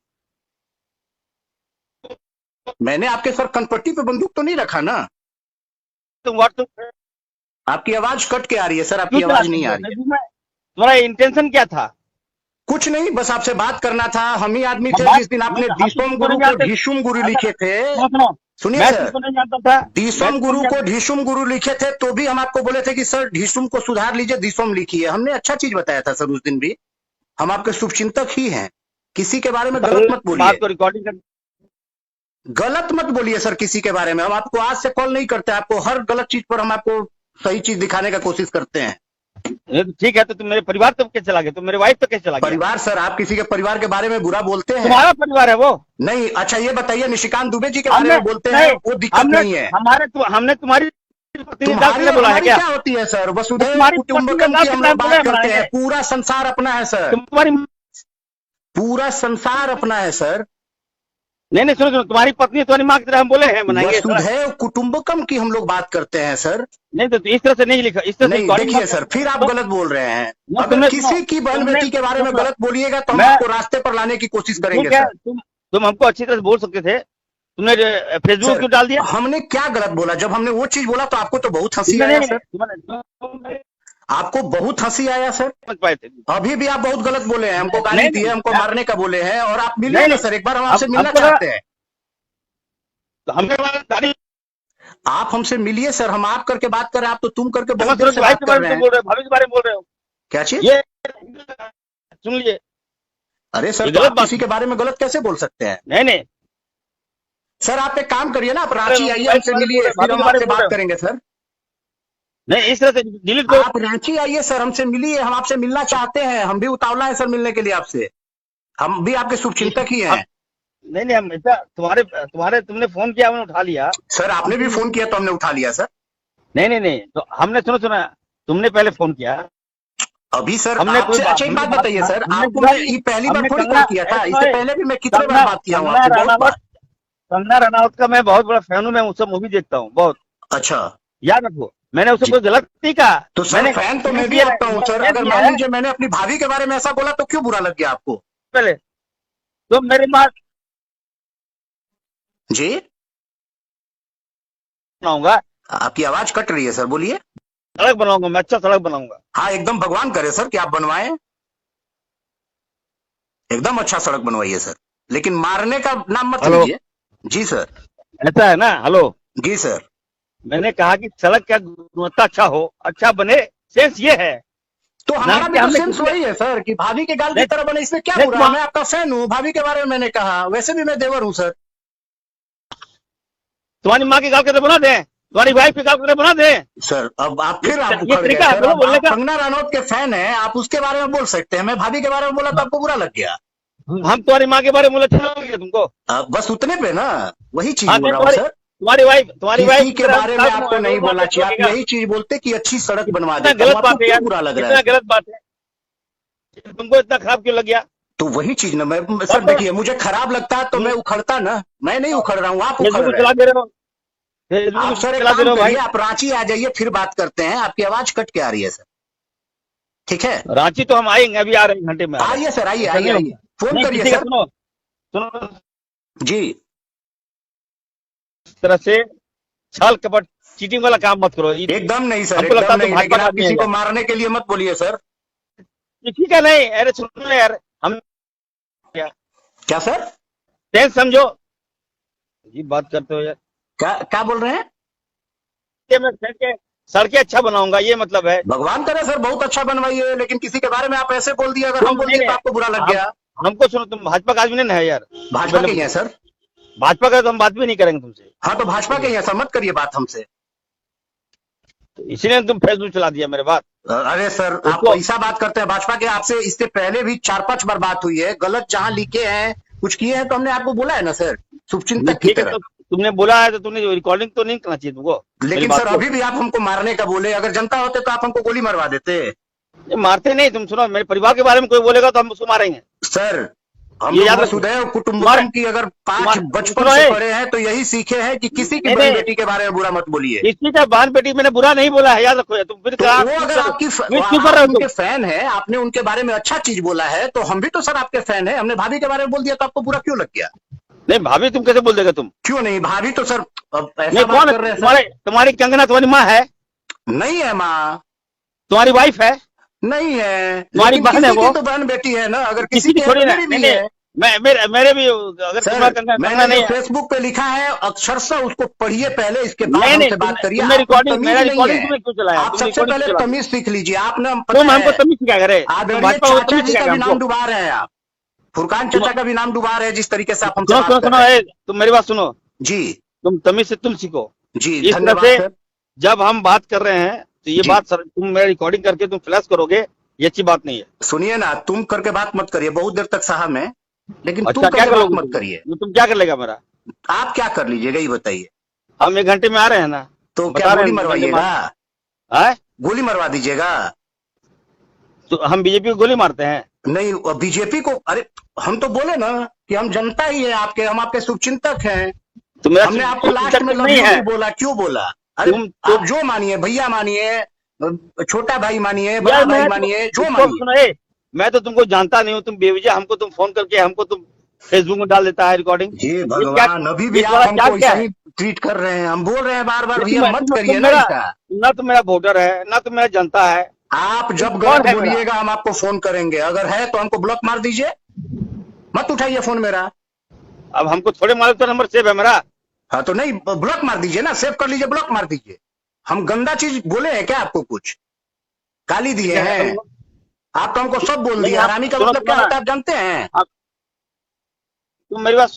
[SPEAKER 1] मैंने आपके सर कनपट्टी पे बंदूक तो नहीं रखा ना?
[SPEAKER 2] तुम व्हाट्सएप
[SPEAKER 1] आपकी आवाज कट के आ रही है सर, आपकी आवाज नहीं आ रही है।
[SPEAKER 2] तुम्हारा इंटेंशन क्या था?
[SPEAKER 1] कुछ नहीं, बस आपसे बात करना था। हम ही आदमी थे
[SPEAKER 2] बात-
[SPEAKER 1] जिस दिन आपने
[SPEAKER 2] आप
[SPEAKER 1] ढीसोम गुरु को ढीशुम गुरु लिखे थे।
[SPEAKER 2] सुनो,
[SPEAKER 1] सुनिए
[SPEAKER 2] मैं
[SPEAKER 1] सर,
[SPEAKER 2] तुमको नहीं जानता था।
[SPEAKER 1] ढीसोम गुरु को ढीशुम गुरु लिखे थे तो भी हम आपको बोले थे कि सर ढीसुम को सुधार लीजिए, ढीसोम लिखिए। हमने अच्छा चीज बताया था सर उस दिन भी। हम आपके शुभचिंतक ही हैं, किसी के बारे में गलत मत बोलिए।
[SPEAKER 2] बात को रिकॉर्डिंग कर
[SPEAKER 1] गलत मत बोलिए सर किसी के बारे में। हम आपको आज से कॉल नहीं करते, आपको हर गलत चीज पर हम आपको सही चीज दिखाने का कोशिश करते हैं।
[SPEAKER 2] ये तो ठीक है, तो तुम मेरे परिवार तक कैसे चला गए? तुम मेरे वाइफ तक कैसे चला गया?
[SPEAKER 1] परिवार सर, आप किसी के परिवार के बारे में बुरा बोलते हैं?
[SPEAKER 2] तुम्हारा परिवार है वो?
[SPEAKER 1] नहीं। अच्छा ये बताइए, निशिकांत दुबे जी के बारे में बोलते हैं, वो दिक्कत नहीं है।
[SPEAKER 2] हमने तुम्हारी पत्नी
[SPEAKER 1] तुम्हारी
[SPEAKER 2] ने बोला है क्या?
[SPEAKER 1] क्या होती है सर? वसुधैव
[SPEAKER 2] तुम्हारी
[SPEAKER 1] कुटुंबकम
[SPEAKER 2] पत्नी
[SPEAKER 1] की हम
[SPEAKER 2] ने
[SPEAKER 1] लोग बात
[SPEAKER 2] बोला
[SPEAKER 1] करते
[SPEAKER 2] है।
[SPEAKER 1] हैं। पूरा संसार अपना है सर,
[SPEAKER 2] तुम्हारी
[SPEAKER 1] पूरा संसार अपना है सर।
[SPEAKER 2] नहीं सुनो, तुम्हारी पत्नी तुम्हारी माँ की तरह हम बोले हैं बनाएंगे।
[SPEAKER 1] वसुधैव कुटुंबकम की हम लोग बात करते हैं सर।
[SPEAKER 2] नहीं तो इस तरह से नहीं लिखा, इस तरह से
[SPEAKER 1] नहीं
[SPEAKER 2] recording
[SPEAKER 1] देखिए
[SPEAKER 2] मत
[SPEAKER 1] सर, फिर आप गलत बोल रहे हैं।
[SPEAKER 2] नहीं,
[SPEAKER 1] अगर
[SPEAKER 2] तुमने-
[SPEAKER 1] किसी की बहन
[SPEAKER 2] तुमने-
[SPEAKER 1] बेटी के बारे में
[SPEAKER 2] तुमने-
[SPEAKER 1] गलत बोलिएगा तो हम
[SPEAKER 2] मैं-
[SPEAKER 1] आपको रास्ते पर लाने की कोशिश करेंगे
[SPEAKER 2] ठीक है,
[SPEAKER 1] सर।
[SPEAKER 2] तुम हमको अच्छी तरह से बोल सकते थे। तुमने फेसबुक
[SPEAKER 1] सर,
[SPEAKER 2] क्यों डाल दिया?
[SPEAKER 1] हमने क्या गलत बोला? जब हमने वो चीज बोला तो आपको तो बहुत हंसी आया सर। आपको बहुत हंसी आया सर।
[SPEAKER 2] समझ पाए थे?
[SPEAKER 1] अभी भी आप बहुत गलत बोले हैं, हमको गाली
[SPEAKER 2] नहीं,
[SPEAKER 1] दिए, हमको
[SPEAKER 2] नहीं,
[SPEAKER 1] मारने का बोले हैं। और आप मिलिए
[SPEAKER 2] नहीं,
[SPEAKER 1] ना
[SPEAKER 2] नहीं,
[SPEAKER 1] सर, एक बार हम आपसे
[SPEAKER 2] अब-
[SPEAKER 1] मिलना
[SPEAKER 2] अब तो-
[SPEAKER 1] चाहते हैं।
[SPEAKER 2] तो हमने गाड़ी
[SPEAKER 1] आप हमसे मिलिए सर, हम आप करके बात कर रहे हैं, आप तो तुम करके बहुत
[SPEAKER 2] भाभी
[SPEAKER 1] देर से
[SPEAKER 2] के
[SPEAKER 1] बात कर
[SPEAKER 2] बारे
[SPEAKER 1] रहे
[SPEAKER 2] में
[SPEAKER 1] हैं।
[SPEAKER 2] बोल रहे हो, भाभी के बारे में बोल रहे हो।
[SPEAKER 1] क्या चीज?
[SPEAKER 2] ये सुन लीजिए।
[SPEAKER 1] अरे सर,
[SPEAKER 2] ये
[SPEAKER 1] तो
[SPEAKER 2] गलत
[SPEAKER 1] आप
[SPEAKER 2] बात
[SPEAKER 1] किसी के बारे में गलत कैसे बोल सकते हैं?
[SPEAKER 2] नहीं
[SPEAKER 1] सर आप एक काम करिए ना, आप रांची
[SPEAKER 2] अरे,
[SPEAKER 1] आइए, हमसे
[SPEAKER 2] भाई,
[SPEAKER 1] मिलिए,
[SPEAKER 2] भाई,
[SPEAKER 1] फिर हम
[SPEAKER 2] भाई,
[SPEAKER 1] आपसे
[SPEAKER 2] भाई,
[SPEAKER 1] बात करेंगे सर।
[SPEAKER 2] नहीं, इस तरह से डिलीट करो।
[SPEAKER 1] आप रांची आइए सर, हमसे मिलिए, हम आपसे मिलना चाहते हैं। हम भी उतावला है सर मिलने के लिए आपसे। हम भी आपके शुभचिंतक ही हैं।
[SPEAKER 2] नहीं हम ऐसा तुम्हारे तुमने फोन किया, हमने उठा लिया।
[SPEAKER 1] सर आपने भी फोन किया तो हमने उठा लिया सर।
[SPEAKER 2] नहीं तो हमने सुना तुमने पहले फोन किया।
[SPEAKER 1] अभी सर
[SPEAKER 2] हमने
[SPEAKER 1] आपसे
[SPEAKER 2] कोई बात-
[SPEAKER 1] अच्छा एक बात
[SPEAKER 2] हमने
[SPEAKER 1] बताइए सर,
[SPEAKER 2] हमने
[SPEAKER 1] आपको
[SPEAKER 2] पूरा-
[SPEAKER 1] मैं ये पहली बार
[SPEAKER 2] हमने
[SPEAKER 1] थोड़ी
[SPEAKER 2] कंगना-
[SPEAKER 1] कॉल किया था,
[SPEAKER 2] ऐसा
[SPEAKER 1] इससे
[SPEAKER 2] है,
[SPEAKER 1] पहले भी मैं कितने बार बात किया हूँ
[SPEAKER 2] कंगना
[SPEAKER 1] आपसे, बहुत बार।
[SPEAKER 2] कंगना रनावत का मैं बहुत बड़ा फैन हूँ, मैं उससे मूवी देखता हूँ बहुत।
[SPEAKER 1] अच्छा
[SPEAKER 2] याद रखो, मैंने उससे
[SPEAKER 1] जी।
[SPEAKER 2] कोई गलत नहीं कहा।
[SPEAKER 1] तो सर फैन तो मैं भी आपका हूँ सर। अगर मान लीजिए मैंने अपनी भाभी के बारे में ऐसा बोला तो क्यों बुरा लग गया आपको?
[SPEAKER 2] पहले तो मेरे बात
[SPEAKER 1] जी
[SPEAKER 2] बनाऊंगा,
[SPEAKER 1] आपकी आवाज कट रही है सर, बोलिए।
[SPEAKER 2] सड़क बनाऊंगा, मैं अच्छा सड़क बनाऊंगा।
[SPEAKER 1] हाँ एकदम भगवान करे सर कि आप बनवाएं, एकदम अच्छा सड़क बनवाइए सर, लेकिन मारने का नाम मत
[SPEAKER 2] हेलो।
[SPEAKER 1] लीजिए। जी सर।
[SPEAKER 2] ऐसा है ना? हेलो,
[SPEAKER 1] जी सर।
[SPEAKER 2] मैंने कहा कि सड़क का गुणवत्ता अच्छा हो, अच्छा बने, सेंस ये है।
[SPEAKER 1] तो हमारा भी तो
[SPEAKER 2] हमने
[SPEAKER 1] सेंस वही है सर कि भाभी के गाल की
[SPEAKER 2] नहीं,
[SPEAKER 1] तरह बने, इसमें क्या
[SPEAKER 2] नहीं,
[SPEAKER 1] बुरा है? मैं आपका फैन हूँ, भाभी के बारे में मैंने कहा, वैसे भी मैं देवर हूँ सर।
[SPEAKER 2] तुम्हारी माँ की गाल करके बना दे, तुम्हारी वाइफ की गाल करके बना दे।
[SPEAKER 1] सर अब आप फिर आप
[SPEAKER 2] ये
[SPEAKER 1] उखड़ गए
[SPEAKER 2] तरीका है
[SPEAKER 1] सर।
[SPEAKER 2] बोलो
[SPEAKER 1] अब
[SPEAKER 2] बोलने
[SPEAKER 1] आप
[SPEAKER 2] का।
[SPEAKER 1] कंगना रनौत के फैन हैं, आप उसके बारे में बोल सकते हैं। मैं भाभी के बारे में बोला तो आपको बुरा लग गया।
[SPEAKER 2] हम तुम्हारी माँ के बारे में बोले अच्छा लगेगा तुमको?
[SPEAKER 1] बस उतने पे ना, वही चीज
[SPEAKER 2] हाँ,
[SPEAKER 1] बोल रहा हूँ सर।
[SPEAKER 2] तुम्हारी वाइफ
[SPEAKER 1] किसी के बारे में आपको नहीं बोलना चाहिए। आप यही चीज बोलते कि अच्छी सड़क बनवा
[SPEAKER 2] इतना
[SPEAKER 1] देता हूं,
[SPEAKER 2] गलत
[SPEAKER 1] आपको
[SPEAKER 2] बात है
[SPEAKER 1] क्यों
[SPEAKER 2] यार,
[SPEAKER 1] बुरा लग रहा
[SPEAKER 2] इतना
[SPEAKER 1] है?
[SPEAKER 2] गलत बात है, तुमको इतना खराब क्यों लग गया?
[SPEAKER 1] तो वही चीज ना, मैं सर देखिए, मुझे खराब लगता तो मैं उखड़ता ना, मैं नहीं उखड़ रहा हूँ, आप उखड़
[SPEAKER 2] फेसबुक
[SPEAKER 1] रहे
[SPEAKER 2] चला
[SPEAKER 1] हैं।
[SPEAKER 2] दे रहे हो, फेसबुक
[SPEAKER 1] आप सर एक
[SPEAKER 2] चला दे रहे
[SPEAKER 1] काम
[SPEAKER 2] हो भाई।
[SPEAKER 1] करिए, आप रांची आ जाइए, फिर बात करते हैं। आपकी आवाज कट के आ रही है सर, ठीक है?
[SPEAKER 2] रांची तो हम आएंगे, अभी आ रहे हैं, घंटे में आ रहे हैं।
[SPEAKER 1] आइए सर, आइए आइए आइए, फोन
[SPEAKER 2] नहीं,
[SPEAKER 1] करिए
[SPEAKER 2] किसी का
[SPEAKER 1] सर।
[SPEAKER 2] सुनो
[SPEAKER 1] जी
[SPEAKER 2] इस तरह से छल कपट चीटिंग वाला काम मत करो।
[SPEAKER 1] एकदम नहीं सर,
[SPEAKER 2] हमको लगता
[SPEAKER 1] एकदम
[SPEAKER 2] है
[SPEAKER 1] नहीं।
[SPEAKER 2] तो
[SPEAKER 1] लेकिन
[SPEAKER 2] भाजपा
[SPEAKER 1] आप
[SPEAKER 2] का
[SPEAKER 1] किसी को
[SPEAKER 2] आदमी
[SPEAKER 1] मारने के लिए मत बोलिए सर।
[SPEAKER 2] ठीक है, नहीं, अरे सुनो यार, हम
[SPEAKER 1] क्या सर?
[SPEAKER 2] टेंस समझो जी, बात करते हो यार।
[SPEAKER 1] क्या क्या बोल रहे हैं?
[SPEAKER 2] ये मैं सड़कें अच्छा बनाऊंगा, ये मतलब है।
[SPEAKER 1] भगवान करे सर बहुत अच्छा बनवाइए, लेकिन किसी के बारे में आप ऐसे बोल दिए, अगर हम बोल दिए
[SPEAKER 2] नहीं,
[SPEAKER 1] तो आपको बुरा लग गया।
[SPEAKER 2] हमको सुनो, तुम भाजपा का आदमी नहीं है यार।
[SPEAKER 1] भाजपा के ही हैं सर।
[SPEAKER 2] भाजपा का तो हम बात भी नहीं करेंगे तुमसे,
[SPEAKER 1] हाँ तो भाजपा के ही हैं सर, मत करिए बात हमसे।
[SPEAKER 2] तो इसीलिए तुम फेसबुक चला दिया मेरे बात।
[SPEAKER 1] अरे सर आप ऐसा बात करते हैं भाजपा के, आपसे इससे पहले भी 4-5 बार बात हुई है। गलत जहां लिखे हैं, कुछ किए हैं तो हमने आपको बोला है ना सर, शुभचिंतक की
[SPEAKER 2] ठीक है,
[SPEAKER 1] तरह।
[SPEAKER 2] तो तुमने बोला है तो तुमने रिकॉर्डिंग तो नहीं करना चाहिए तुमको।
[SPEAKER 1] लेकिन सर अभी भी आप हमको मारने का बोले, अगर जनता होते तो आप हमको गोली मरवा देते।
[SPEAKER 2] मारते नहीं, तुम सुनो, मेरे परिवार के बारे में कोई बोलेगा तो हम उसको मारेंगे।
[SPEAKER 1] सर हम
[SPEAKER 2] ये
[SPEAKER 1] लोग
[SPEAKER 2] याद रखो।
[SPEAKER 1] वसुधैव कुटुंबकम
[SPEAKER 2] तुम्हारे-
[SPEAKER 1] की अगर पांच
[SPEAKER 2] तुम्हारे-
[SPEAKER 1] बचपन
[SPEAKER 2] सुनो
[SPEAKER 1] से
[SPEAKER 2] ए,
[SPEAKER 1] पढ़े हैं तो यही सीखे हैं कि किसी की
[SPEAKER 2] नहीं,
[SPEAKER 1] बहन
[SPEAKER 2] नहीं।
[SPEAKER 1] बेटी के बारे में बुरा मत बोलिए।
[SPEAKER 2] किसी का बहन बेटी मैंने बुरा नहीं बोला है, याद रखो यार। तुम फिर
[SPEAKER 1] तो
[SPEAKER 2] कहा
[SPEAKER 1] वो अगर आपकी
[SPEAKER 2] क्यों क्यों कर
[SPEAKER 1] आप
[SPEAKER 2] रहे हो
[SPEAKER 1] उनके
[SPEAKER 2] तुम?
[SPEAKER 1] फैन है, आपने उनके बारे में अच्छा चीज बोला है, तो हम भी तो सर आपके फैन है। हमने भाभी के बारे में बोल दिया तो आपको बुरा क्यों लग गया?
[SPEAKER 2] नहीं भाभी तुम कैसे बोल देगा तुम?
[SPEAKER 1] क्यों नहीं, भाभी तो सर अब ऐसा
[SPEAKER 2] नहीं,
[SPEAKER 1] बात
[SPEAKER 2] कौन है
[SPEAKER 1] कर रहे हैं सर।
[SPEAKER 2] तुम्हारे? तुम्हारी कंगना तुम्हारी माँ है?
[SPEAKER 1] नहीं है माँ,
[SPEAKER 2] तुम्हारी वाइफ है?
[SPEAKER 1] नहीं है,
[SPEAKER 2] तुम्हारी
[SPEAKER 1] लेकिन
[SPEAKER 2] बहन है
[SPEAKER 1] किसी की
[SPEAKER 2] वो?
[SPEAKER 1] तो बहन बेटी है ना। अगर
[SPEAKER 2] किसी
[SPEAKER 1] किसी
[SPEAKER 2] की
[SPEAKER 1] की
[SPEAKER 2] थोड़ी
[SPEAKER 1] है
[SPEAKER 2] ना।
[SPEAKER 1] तो मेरी
[SPEAKER 2] नहीं
[SPEAKER 1] भी
[SPEAKER 2] नहीं,
[SPEAKER 1] है।
[SPEAKER 2] मेरे भी अगर
[SPEAKER 1] सर
[SPEAKER 2] तुम्हारा कंगना
[SPEAKER 1] मैंने
[SPEAKER 2] नहीं
[SPEAKER 1] जो
[SPEAKER 2] है।
[SPEAKER 1] फेसबुक पे लिखा है अक्षरशः उसको पढ़िए पहले, इसके बाद
[SPEAKER 2] नहीं नहीं,
[SPEAKER 1] हमसे बात करिए।
[SPEAKER 2] तुमने
[SPEAKER 1] आपको
[SPEAKER 2] रिकॉर्डिंग,
[SPEAKER 1] तमीज
[SPEAKER 2] मेरा
[SPEAKER 1] नहीं
[SPEAKER 2] रिकॉर्डिंग
[SPEAKER 1] है।
[SPEAKER 2] तुम्हें क्यों चलाया?
[SPEAKER 1] आप
[SPEAKER 2] तुम
[SPEAKER 1] सबसे
[SPEAKER 2] रिकॉर्डिंग
[SPEAKER 1] पहले
[SPEAKER 2] क्यों चला?
[SPEAKER 1] तमीज सीख लीजिए। आपने
[SPEAKER 2] तुम
[SPEAKER 1] पता
[SPEAKER 2] हमको
[SPEAKER 1] है
[SPEAKER 2] तमीज सिखा रहे, तुम
[SPEAKER 1] आदरणीय
[SPEAKER 2] भाजपा को
[SPEAKER 1] चाचा
[SPEAKER 2] तमीज
[SPEAKER 1] जी
[SPEAKER 2] सिखा
[SPEAKER 1] का
[SPEAKER 2] रहे
[SPEAKER 1] भी नाम
[SPEAKER 2] हमको।
[SPEAKER 1] डुबा रहे हैं आप। फुरकान चाचा का भी नाम डुबा रहे हैं जिस तरीके से आप हमसे
[SPEAKER 2] सुनो
[SPEAKER 1] बात
[SPEAKER 2] सुनो
[SPEAKER 1] कर
[SPEAKER 2] सुनो,
[SPEAKER 1] रहे हैं।
[SPEAKER 2] तुम मेरी बात सुनो।
[SPEAKER 1] जी
[SPEAKER 2] तुम तमीज से तुम सीखो।
[SPEAKER 1] जी,
[SPEAKER 2] इस तरह
[SPEAKER 1] धन्यवाद
[SPEAKER 2] से
[SPEAKER 1] सर।
[SPEAKER 2] जब हम बात कर रहे हैं तो ये
[SPEAKER 1] जी।
[SPEAKER 2] बात सर, तुम मेरा रिकॉर्डिंग करके तुम फ्लैश करोगे, ये अच्छी बात नहीं है।
[SPEAKER 1] सुनिए ना, तुम करके बात मत करिए, बहुत देर तक सहा मैं, लेकिन
[SPEAKER 2] अच्छा,
[SPEAKER 1] तुम
[SPEAKER 2] क्या
[SPEAKER 1] करके
[SPEAKER 2] कर
[SPEAKER 1] बात
[SPEAKER 2] लोगे
[SPEAKER 1] मत करिए।
[SPEAKER 2] तुम क्या कर लेगा मेरा?
[SPEAKER 1] आप क्या कर लीजिएगा ये बताइए।
[SPEAKER 2] हम 1 घंटे में आ रहे हैं ना,
[SPEAKER 1] तो
[SPEAKER 2] बता
[SPEAKER 1] क्या
[SPEAKER 2] रहे
[SPEAKER 1] गोली
[SPEAKER 2] हैं 1 घंटे में
[SPEAKER 1] मरवाइएगा?
[SPEAKER 2] आए?
[SPEAKER 1] गोली मरवा दीजिएगा?
[SPEAKER 2] तो हम बीजेपी को गोली मारते हैं?
[SPEAKER 1] नहीं, बीजेपी को? अरे हम तो बोले ना कि हम जनता ही है आपके, हम आपके शुभचिंतक हैं।
[SPEAKER 2] तो मेरा
[SPEAKER 1] हमने आपको लास्ट
[SPEAKER 2] चिंतक
[SPEAKER 1] में
[SPEAKER 2] तुम
[SPEAKER 1] लव
[SPEAKER 2] नहीं
[SPEAKER 1] यू
[SPEAKER 2] है।
[SPEAKER 1] भी बोला, क्यों बोला? अरे आप जो मानिए, भैया मानिए, छोटा भाई मानिए, बड़ा
[SPEAKER 2] यार
[SPEAKER 1] भाई
[SPEAKER 2] मैं
[SPEAKER 1] मानिए, जो
[SPEAKER 2] तुमको
[SPEAKER 1] मानिए।
[SPEAKER 2] सुनो, मैं तो तुमको जानता नहीं हूँ। तुम बेवजह हमको तुम फोन करके हमको तुम फेसबुक में डाल देता है रिकॉर्डिंग।
[SPEAKER 1] हे
[SPEAKER 2] ये क्या,
[SPEAKER 1] भगवान, अभी भी
[SPEAKER 2] ये
[SPEAKER 1] आप
[SPEAKER 2] तुम्हारा
[SPEAKER 1] हमको
[SPEAKER 2] चाल क्या
[SPEAKER 1] ऐसा
[SPEAKER 2] है?
[SPEAKER 1] ही ट्रीट कर रहे हैं। हम बोल रहे हैं बार बार, भैया
[SPEAKER 2] तुम
[SPEAKER 1] मत
[SPEAKER 2] तुम
[SPEAKER 1] करिए
[SPEAKER 2] तुम
[SPEAKER 1] ना
[SPEAKER 2] मेरा,
[SPEAKER 1] ऐसा।
[SPEAKER 2] ना तुम मेरा वोटर है, ना तुम मेरा जनता है।
[SPEAKER 1] आप जब
[SPEAKER 2] तुम
[SPEAKER 1] गलत
[SPEAKER 2] कौन है मेरा?
[SPEAKER 1] बोलिएगा हम आपको फोन करेंगे, अगर है तो हमको ब्लॉक मार दीजिए, मत उठाइए फोन मेरा।
[SPEAKER 2] अब हमको थोड़े मालूम तो नंबर सेव है मेरा।
[SPEAKER 1] हाँ तो नहीं, ब्लॉक मार दीजिए ना, सेव कर लीजिए, ब्लॉक मार दीजिए। हम गंदा चीज बोले हैं क्या आपको? कुछ गाली दिए हैं? आप तो हमको सब बोल
[SPEAKER 2] नहीं,
[SPEAKER 1] दिया।
[SPEAKER 2] आप
[SPEAKER 1] हरामी का
[SPEAKER 2] सुनो,
[SPEAKER 1] मतलब क्या
[SPEAKER 2] सुनो
[SPEAKER 1] होता है आप जानते हैं?
[SPEAKER 2] तुम मेरी बात